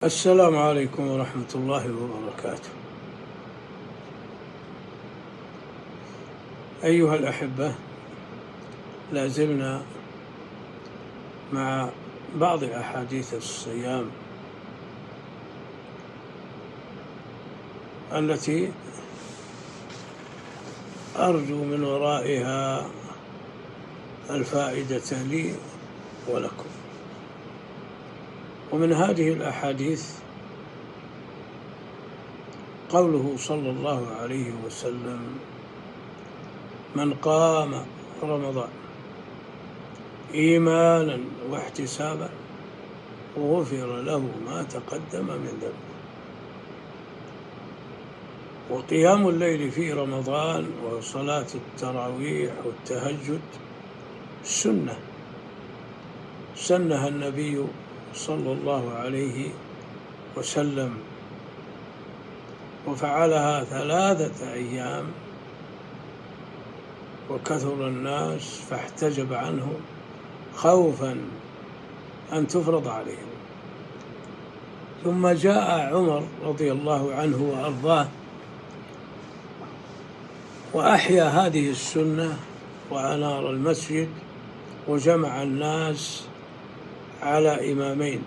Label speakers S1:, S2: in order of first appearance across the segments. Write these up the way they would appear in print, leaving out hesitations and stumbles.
S1: السلام عليكم ورحمة الله وبركاته. أيها الأحبة، لا زلنا مع بعض أحاديث الصيام التي أرجو من ورائها الفائدة لي ولكم. ومن هذه الأحاديث قوله صلى الله عليه وسلم: من قام رمضان إيمانا واحتسابا غفر له ما تقدم من ذنبه. وقيام الليل في رمضان وصلاة التراويح والتهجد سنها النبي صلى الله عليه وسلم، وفعلها 3 أيام، وكثر الناس فاحتجب عنه خوفا أن تفرض عليهم. ثم جاء عمر رضي الله عنه وأرضاه وأحيا هذه السنة وأنار المسجد وجمع الناس على إمامين: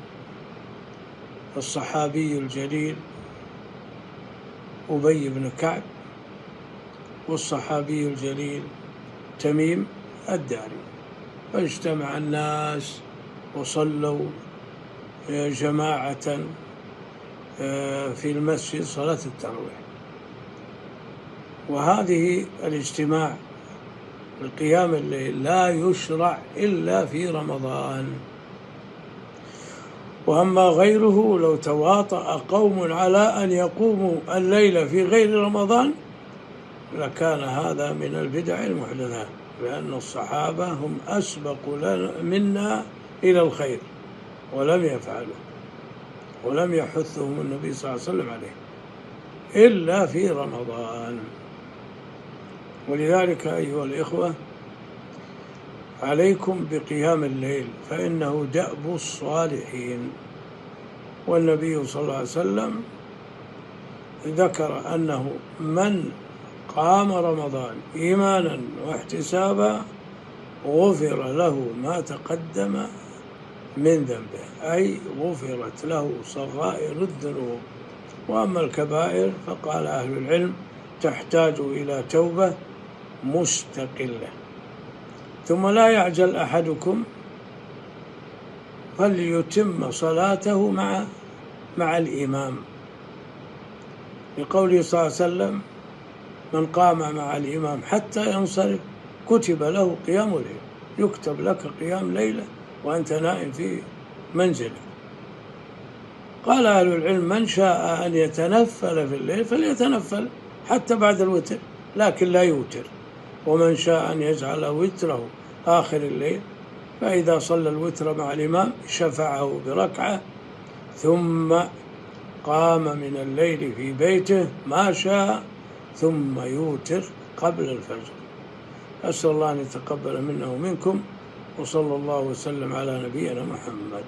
S1: الصحابي الجليل أبي بن كعب، والصحابي الجليل تميم الداري. فاجتمع الناس وصلوا جماعة في المسجد صلاة التراويح. وهذه الاجتماع لقيام الليل لا يشرع إلا في رمضان، وأما غيره لو تواطأ قوم على أن يقوموا الليل في غير رمضان لكان هذا من البدع المحدثات، لأن الصحابة هم أسبق منا إلى الخير ولم يفعلوا، ولم يحثهم النبي صلى الله عليه وسلم عليه إلا في رمضان. ولذلك أيها الإخوة، عليكم بقيام الليل، فإنه دأب الصالحين. والنبي صلى الله عليه وسلم ذكر أنه من قام رمضان إيمانا واحتسابا غفر له ما تقدم من ذنبه، أي غفرت له صغائر الذنوب. وأما الكبائر فقال أهل العلم تحتاج إلى توبة مستقلة. ثم لا يعجل أحدكم فليتم صلاته مع الإمام، لقوله صلى الله عليه وسلم: من قام مع الإمام حتى ينصرف كتب له قيام ليلة. يكتب لك قيام ليلة وأنت نائم في منزلك. قال أهل العلم: من شاء أن يتنفل في الليل فليتنفل حتى بعد الوتر، لكن لا يوتر. ومن شاء أن يجعل وتره آخر الليل، فإذا صلى الوتر مع الإمام شفعه بركعة، ثم قام من الليل في بيته ما شاء، ثم يوتر قبل الفجر. أسأل الله أن يتقبل منا ومنكم، وصلى الله وسلم على نبينا محمد.